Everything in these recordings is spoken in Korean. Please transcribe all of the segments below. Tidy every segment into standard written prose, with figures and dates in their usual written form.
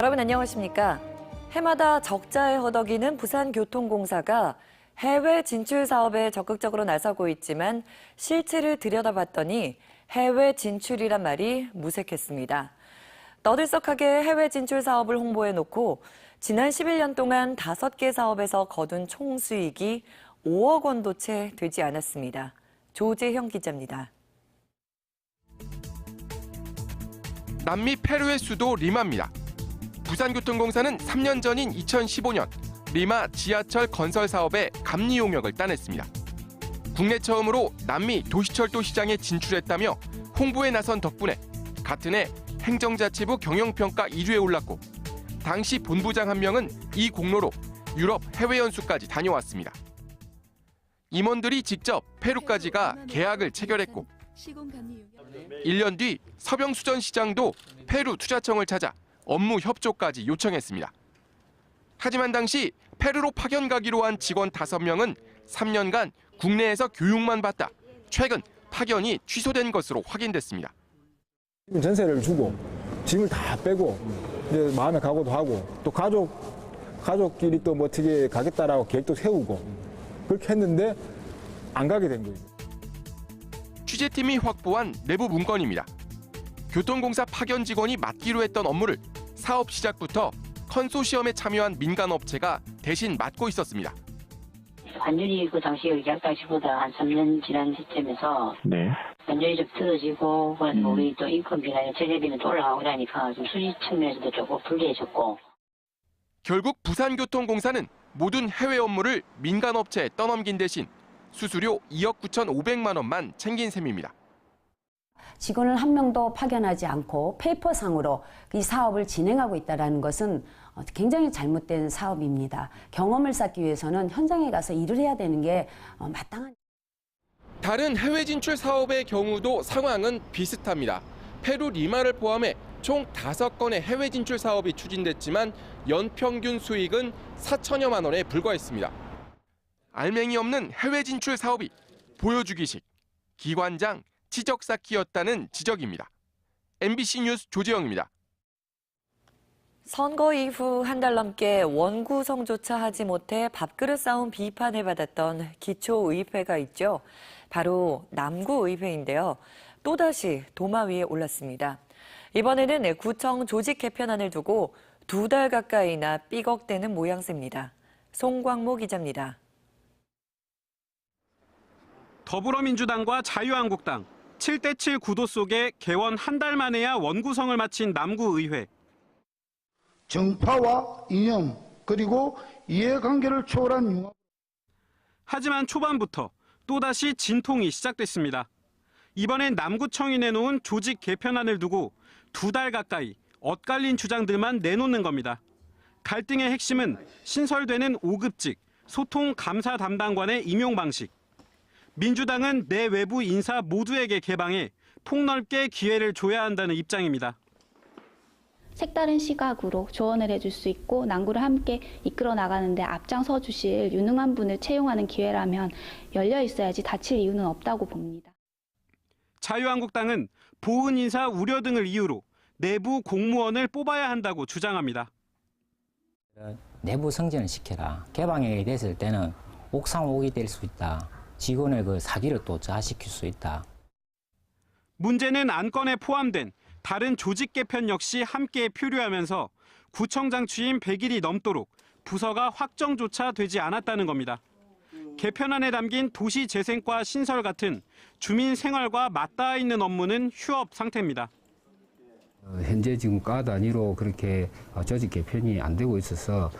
여러분 안녕하십니까? 해마다 적자에 허덕이는 부산교통공사가 해외 진출 사업에 적극적으로 나서고 있지만 실체를 들여다봤더니 해외 진출이란 말이 무색했습니다. 떠들썩하게 해외 진출 사업을 홍보해놓고 지난 11년 동안 5개 사업에서 거둔 총 수익이 5억 원도 채 되지 않았습니다. 조재형 기자입니다. 남미 페루의 수도 리마입니다. 부산교통공사는 3년 전인 2015년 리마 지하철 건설 사업에 감리 용역을 따냈습니다. 국내 처음으로 남미 도시철도 시장에 진출했다며 홍보에 나선 덕분에 같은 해 행정자치부 경영평가 1위에 올랐고 당시 본부장 한 명은 이 공로로 유럽 해외 연수까지 다녀왔습니다. 임원들이 직접 페루까지 가 계약을 체결했고 1년 뒤 서병수전시장도 페루 투자청을 찾아 업무 협조까지 요청했습니다. 하지만 당시 페루로 파견 가기로 한 직원 5명은 3년간 국내에서 교육만 받다 최근 파견이 취소된 것으로 확인됐습니다. 전세를 주고 짐을 다 빼고 이제 마음에 각오도 하고 또 가족끼리 또 뭐 어떻게 가겠다라고 계획도 세우고 그렇게 했는데 안 가게 된 거예요. 취재팀이 확보한 내부 문건입니다. 교통공사 파견 직원이 맡기로 했던 업무를 사업 시작부터 컨소시엄에 참여한 민간업체가 대신 맡고 있었습니다. 완전히 그 당시 계약 당시보다 한 3년 지난 시점에서 완전히 좀 틀어지고 우리 또 인건비나 재개비는 또 올라가고 나니까 좀 수지 측면에서도 조금 불리해졌고. 결국 부산교통공사는 모든 해외 업무를 민간업체에 떠넘긴 대신 수수료 2억 9,500만 원만 챙긴 셈입니다. 직원을 한 명도 파견하지 않고 페이퍼상으로 이 사업을 진행하고 있다는 것은 굉장히 잘못된 사업입니다. 경험을 쌓기 위해서는 현장에 가서 일을 해야 되는 게 마땅한. 다른 해외 진출 사업의 경우도 상황은 비슷합니다. 페루 리마를 포함해 총 5건의 해외 진출 사업이 추진됐지만 연평균 수익은 4천여만 원에 불과했습니다. 알맹이 없는 해외 진출 사업이 보여주기식, 기관장, 지적 쌓기였다는 지적입니다. MBC 뉴스 조재영입니다. 선거 이후 한 달 넘게 원구성조차 하지 못해 밥그릇 싸움 비판을 받았던 기초의회가 있죠. 바로 남구의회인데요. 또다시 도마 위에 올랐습니다. 이번에는 구청 조직 개편안을 두고 2달 가까이나 삐걱대는 모양새입니다. 송광모 기자입니다. 더불어민주당과 자유한국당 7대7 구도 속에 개원 한 달 만에야 원구성을 마친 남구의회. 정파와 이념 그리고 이해관계를 초월한 융합. 하지만 초반부터 또다시 진통이 시작됐습니다. 이번엔 남구청이 내놓은 조직 개편안을 두고 2달 가까이 엇갈린 주장들만 내놓는 겁니다. 갈등의 핵심은 신설되는 5급직 소통 감사 담당관의 임용 방식. 민주당은 내 외부 인사 모두에게 개방해 폭넓게 기회를 줘야 한다는 입장입니다. 색다른 시각으로 조언을 해줄 수 있고 남구를 함께 이끌어 나가는데 앞장서 주실 유능한 분을 채용하는 기회라면 열려 있어야지 닫힐 이유는 없다고 봅니다. 자유한국당은 보은 인사 우려 등을 이유로 내부 공무원을 뽑아야 한다고 주장합니다. 내부 승진을 시켜라. 개방이 됐을 때는 옥상옥이 될 수 있다. 직원의 그 사기를 또 저하시킬 수 있다. 문제는 안건에 포함된 다른 조직 개편 역시 함께 표류하면서 구청장 취임 100일이 넘도록 부서가 확정조차 되지 않았다는 겁니다. 개편안에 담긴 도시재생과 신설 같은 주민 생활과 맞닿아 있는 업무는 휴업 상태입니다. 현재 지금 과 단위로 그렇게 조직 개편이 안 되고 있어서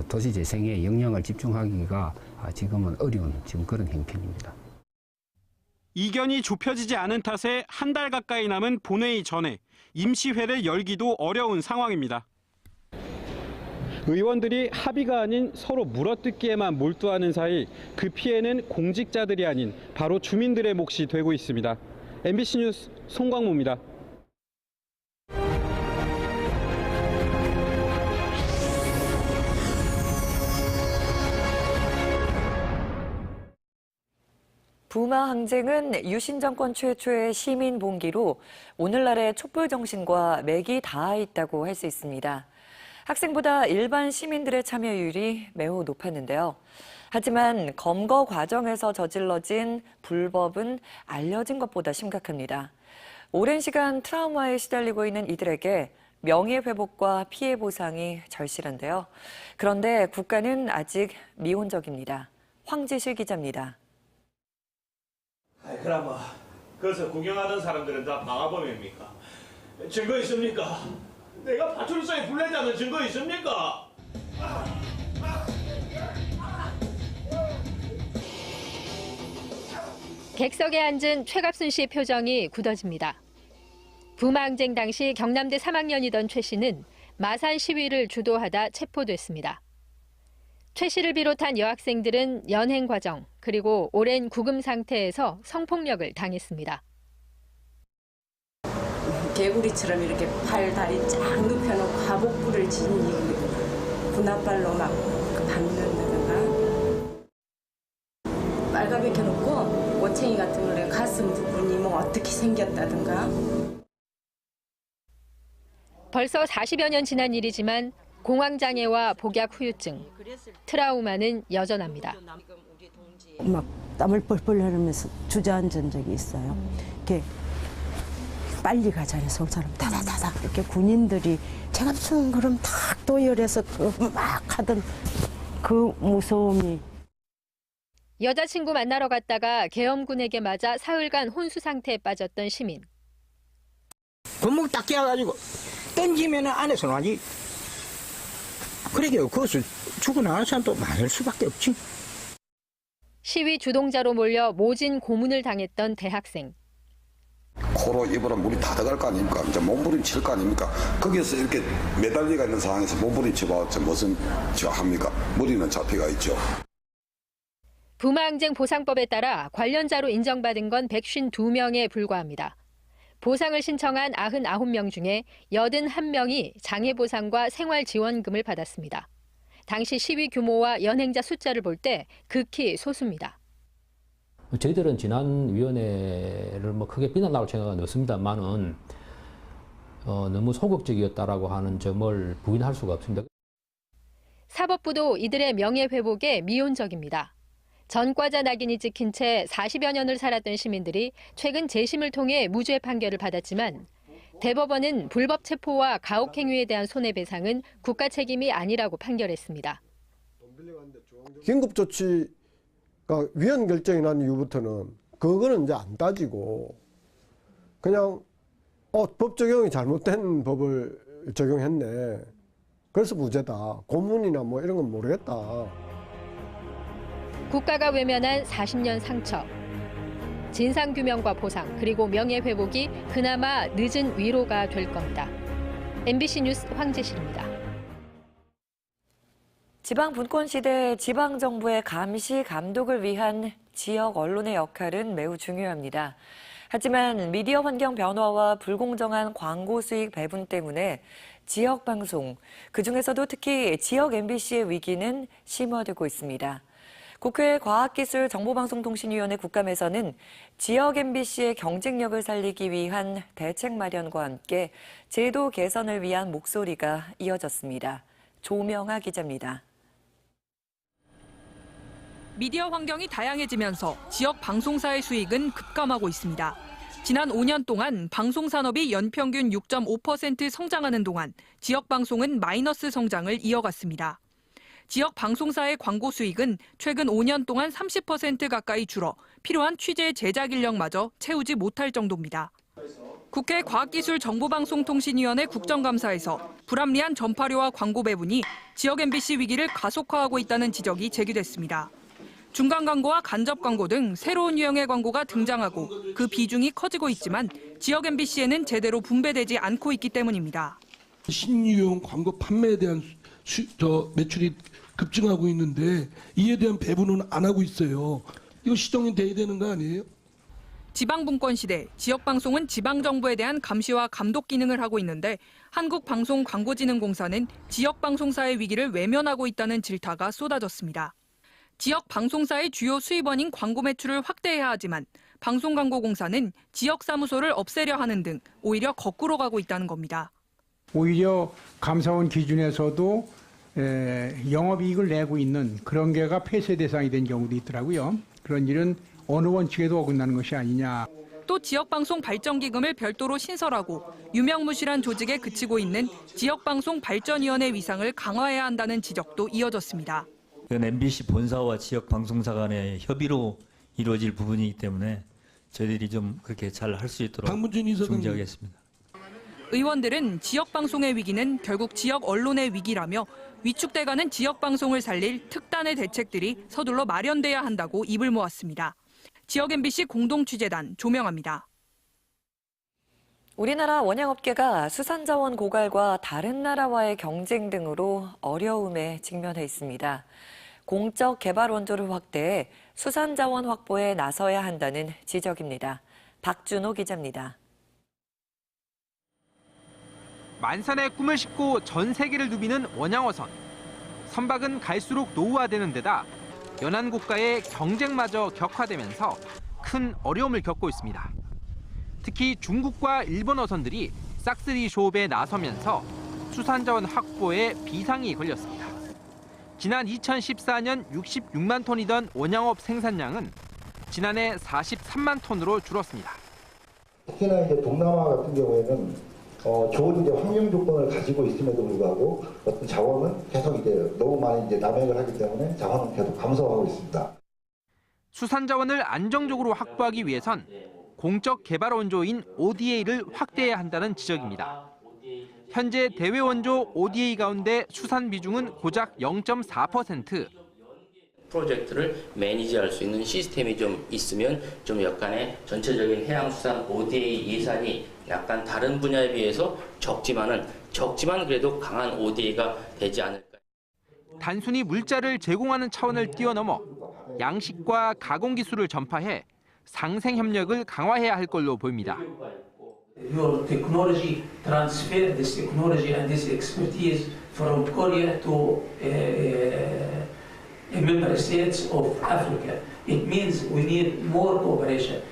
도시재생에 역량을 집중하기가 지금은 어려운 지금 그런 형편입니다. 이견이 좁혀지지 않은 탓에 한 달 가까이 남은 본회의 전에 임시회를 열기도 어려운 상황입니다. 의원들이 합의가 아닌 서로 물어뜯기에만 몰두하는 사이 그 피해는 공직자들이 아닌 바로 주민들의 몫이 되고 있습니다. MBC 뉴스 송광모입니다. 부마 항쟁은 유신 정권 최초의 시민 봉기로 오늘날의 촛불 정신과 맥이 닿아 있다고 할 수 있습니다. 학생보다 일반 시민들의 참여율이 매우 높았는데요. 하지만 검거 과정에서 저질러진 불법은 알려진 것보다 심각합니다. 오랜 시간 트라우마에 시달리고 있는 이들에게 명예회복과 피해 보상이 절실한데요. 그런데 국가는 아직 미온적입니다. 황지실 기자입니다. 그럼 거기서 구경하던 사람들은 다 방화범입니까? 증거 있습니까? 내가 파출소에 불렀다는 증거 있습니까? 객석에 앉은 최갑순 씨의 표정이 굳어집니다. 부마항쟁 당시 경남대 3학년이던 최 씨는 마산 시위를 주도하다 체포됐습니다. 최 씨를 비롯한 여학생들은 연행 과정 그리고 오랜 구금 상태에서 성폭력을 당했습니다. 개구리처럼 이렇게 팔, 다리 쫙 눕혀놓고 하복부를 지니 분합발로 막 박는다든가 빨가벗겨놓고 꼬챙이 같은 걸로 가슴 부분이 뭐 어떻게 생겼다든가. 벌써 40여 년 지난 일이지만 공황장애와 복약 후유증, 트라우마는 여전합니다. 막 땀을 뻘뻘 흘리면서 주저앉은 적이 있어요. 이렇게 빨리 가잖아요. 서울사람 다다다다 이렇게 군인들이 제가 무슨 그럼 탁 도열해서 막 하던 그 무서움이. 여자친구 만나러 갔다가 계엄군에게 맞아 사흘간 혼수 상태에 빠졌던 시민. 골목 딱 끼어가지고 던지면 안에서 나지. 그러게요. 그것을 죽고 나는 사람도 많을 수밖에 없지. 시위 주동자로 몰려 모진 고문을 당했던 대학생. 코로 입으로 물이 다 들어갈 거 아닙니까? 이제 몸부림칠 거 아닙니까? 거기에서 이렇게 매달리가 있는 상황에서 몸부림쳐봤자 무슨 합니까? 머리는 잡히가 있죠. 부마항쟁 보상법에 따라 관련자로 인정받은 건 152명에 불과합니다. 보상을 신청한 99명 중에 81명이 장애보상과 생활지원금을 받았습니다. 당시 시위 규모와 연행자 숫자를 볼 때 극히 소수입니다. 저희들은 진안위원회를 뭐 크게 비난할 생각은 없습니다만은 너무 소극적이었다라고 하는 점을 부인할 수가 없습니다. 사법부도 이들의 명예회복에 미온적입니다. 전과자 낙인이 찍힌 채 40여 년을 살았던 시민들이 최근 재심을 통해 무죄 판결을 받았지만 대법원은 불법 체포와 가혹행위에 대한 손해배상은 국가 책임이 아니라고 판결했습니다. 긴급조치가 위헌 결정이 난 이후부터는 그거는 이제 안 따지고 그냥 법 적용이 잘못된 법을 적용했네. 그래서 무죄다. 고문이나 뭐 이런 건 모르겠다. 국가가 외면한 40년 상처, 진상규명과 보상, 그리고 명예회복이 그나마 늦은 위로가 될 겁니다. MBC 뉴스 황지실입니다. 지방 분권 시대 지방정부의 감시, 감독을 위한 지역 언론의 역할은 매우 중요합니다. 하지만 미디어 환경 변화와 불공정한 광고 수익 배분 때문에 지역 방송, 그중에서도 특히 지역 MBC의 위기는 심화되고 있습니다. 국회 과학기술정보방송통신위원회 국감에서는 지역 MBC의 경쟁력을 살리기 위한 대책 마련과 함께 제도 개선을 위한 목소리가 이어졌습니다. 조명아 기자입니다. 미디어 환경이 다양해지면서 지역 방송사의 수익은 급감하고 있습니다. 지난 5년 동안 방송산업이 연평균 6.5% 성장하는 동안 지역 방송은 마이너스 성장을 이어갔습니다. 지역 방송사의 광고 수익은 최근 5년 동안 30% 가까이 줄어 필요한 취재 제작 인력마저 채우지 못할 정도입니다. 국회 과학기술정보방송통신위원회 국정감사에서 불합리한 전파료와 광고 배분이 지역 MBC 위기를 가속화하고 있다는 지적이 제기됐습니다. 중간 광고와 간접 광고 등 새로운 유형의 광고가 등장하고 그 비중이 커지고 있지만 지역 MBC에는 제대로 분배되지 않고 있기 때문입니다. 신유형 광고 판매에 대한 매출이 급증하고 있는데 이에 대한 배분은 안 하고 있어요. 이거 시정이 돼야 되는 거 아니에요? 지방분권 시대 지역방송은 지방정부에 대한 감시와 감독 기능을 하고 있는데 한국방송광고진흥공사는 지역방송사의 위기를 외면하고 있다는 질타가 쏟아졌습니다. 지역방송사의 주요 수입원인 광고 매출을 확대해야 하지만 방송광고공사는 지역사무소를 없애려 하는 등 오히려 거꾸로 가고 있다는 겁니다. 오히려 감사원 기준에서도 영업이익을 내고 있는 그런 게가 폐쇄 대상이 된 경우도 있더라고요. 그런 일은 어느 원칙에도 어긋나는 것이 아니냐. 또 지역방송 발전기금을 별도로 신설하고 유명무실한 조직에 그치고 있는 지역방송 발전위원회 위상을 강화해야 한다는 지적도 이어졌습니다. 이건 MBC 본사와 지역방송사 간의 협의로 이루어질 부분이기 때문에 저희들이 좀 그렇게 잘 할 수 있도록 중지하겠습니다. 의원들은 지역방송의 위기는 결국 지역 언론의 위기라며 위축돼가는 지역방송을 살릴 특단의 대책들이 서둘러 마련돼야 한다고 입을 모았습니다. 지역 MBC 공동취재단 조명아입니다. 우리나라 원양업계가 수산자원 고갈과 다른 나라와의 경쟁 등으로 어려움에 직면해 있습니다. 공적 개발 원조를 확대해 수산자원 확보에 나서야 한다는 지적입니다. 박준호 기자입니다. 만산의 꿈을 싣고 전 세계를 누비는 원양어선. 선박은 갈수록 노후화되는 데다 연안국가의 경쟁마저 격화되면서 큰 어려움을 겪고 있습니다. 특히 중국과 일본 어선들이 싹쓸이 조업에 나서면서 수산자원 확보에 비상이 걸렸습니다. 지난 2014년 66만 톤이던 원양업 생산량은 지난해 43만 톤으로 줄었습니다. 특히나 이제 동남아 같은 경우에는 좋은 이제 환경 조건을 가지고 있음에도 불구하고 어떤 자원은 계속 이제 너무 많이 이제 남획을 하기 때문에 자원은 계속 감소하고 있습니다. 수산자원을 안정적으로 확보하기 위해선 공적 개발 원조인 ODA를 확대해야 한다는 지적입니다. 현재 대외 원조 ODA 가운데 수산 비중은 고작 0.4%. 프로젝트를 매니지할 수 있는 시스템이 좀 있으면 좀 약간의 전체적인 해양수산 ODA 예산이 약간 다른 분야에 비해서 적지만 그래도 강한 ODA가 되지 않을까. 단순히 물자를 제공하는 차원을 뛰어넘어 양식과 가공 기술을 전파해 상생 협력을 강화해야 할 걸로 보입니다. Your technology transfer this technology and this expertise from Korea to member states of Africa. It means we need more cooperation.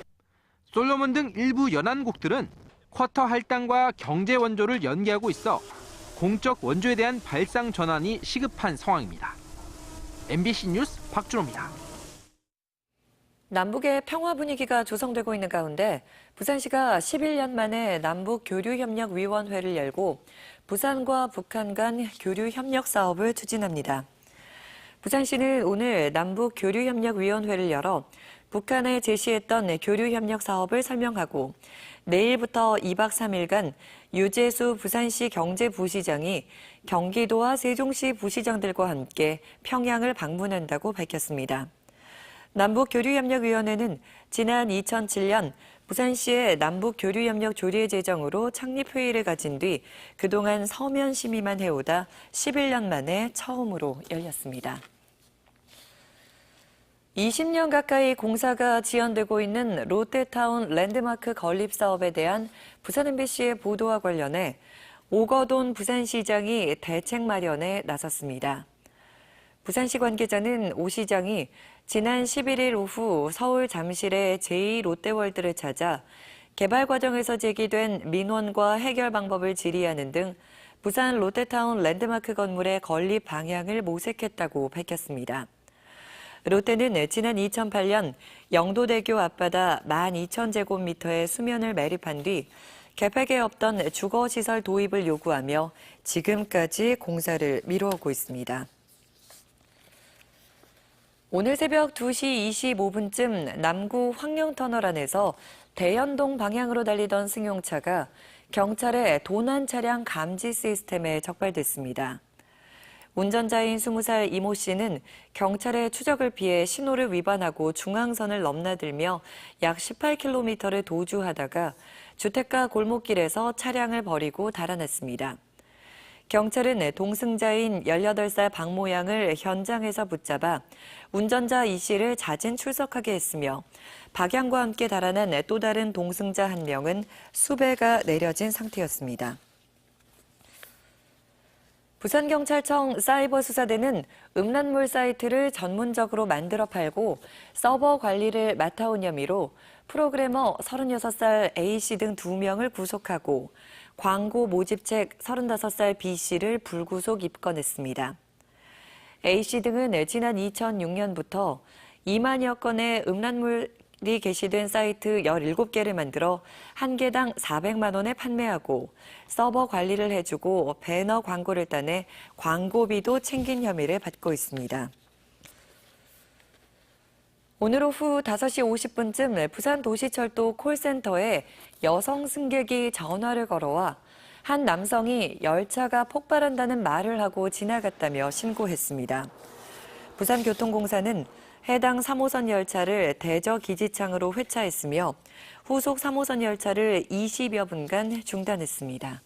솔로몬 등 일부 연안국들은 쿼터 할당과 경제 원조를 연계하고 있어 공적 원조에 대한 발상 전환이 시급한 상황입니다. MBC 뉴스 박준호입니다. 남북의 평화 분위기가 조성되고 있는 가운데 부산시가 11년 만에 남북교류협력위원회를 열고 부산과 북한 간 교류협력 사업을 추진합니다. 부산시는 오늘 남북교류협력위원회를 열어 북한에 제시했던 교류협력 사업을 설명하고 내일부터 2박 3일간 유재수 부산시 경제부시장이 경기도와 세종시 부시장들과 함께 평양을 방문한다고 밝혔습니다. 남북교류협력위원회는 지난 2007년 부산시의 남북교류협력 조례 제정으로 창립회의를 가진 뒤 그동안 서면 심의만 해오다 11년 만에 처음으로 열렸습니다. 20년 가까이 공사가 지연되고 있는 롯데타운 랜드마크 건립 사업에 대한 부산 MBC의 보도와 관련해 오거돈 부산시장이 대책 마련에 나섰습니다. 부산시 관계자는 오 시장이 지난 11일 오후 서울 잠실의 제2롯데월드를 찾아 개발 과정에서 제기된 민원과 해결 방법을 질의하는 등 부산 롯데타운 랜드마크 건물의 건립 방향을 모색했다고 밝혔습니다. 롯데는 지난 2008년 영도대교 앞바다 12,000제곱미터의 수면을 매립한 뒤 개폐에 없던 주거시설 도입을 요구하며 지금까지 공사를 미뤄오고 있습니다. 오늘 새벽 2시 25분쯤 남구 황령터널 안에서 대연동 방향으로 달리던 승용차가 경찰의 도난 차량 감지 시스템에 적발됐습니다. 운전자인 20살 이모 씨는 경찰의 추적을 피해 신호를 위반하고 중앙선을 넘나들며 약 18km를 도주하다가 주택가 골목길에서 차량을 버리고 달아났습니다. 경찰은 동승자인 18살 박모 양을 현장에서 붙잡아 운전자 이 씨를 자진 출석하게 했으며 박 양과 함께 달아난 또 다른 동승자 한 명은 수배가 내려진 상태였습니다. 부산경찰청 사이버수사대는 음란물 사이트를 전문적으로 만들어 팔고 서버 관리를 맡아온 혐의로 프로그래머 36살 A씨 등 2명을 구속하고 광고 모집책 35살 B씨를 불구속 입건했습니다. A씨 등은 지난 2006년부터 2만여 건의 음란물이 게시된 사이트 17개를 만들어 한 개당 400만 원에 판매하고 서버 관리를 해주고 배너 광고를 따내 광고비도 챙긴 혐의를 받고 있습니다. 오늘 오후 5시 50분쯤 부산도시철도 콜센터에 여성 승객이 전화를 걸어와 한 남성이 열차가 폭발한다는 말을 하고 지나갔다며 신고했습니다. 부산교통공사는 해당 3호선 열차를 대저기지창으로 회차했으며 후속 3호선 열차를 20여 분간 중단했습니다.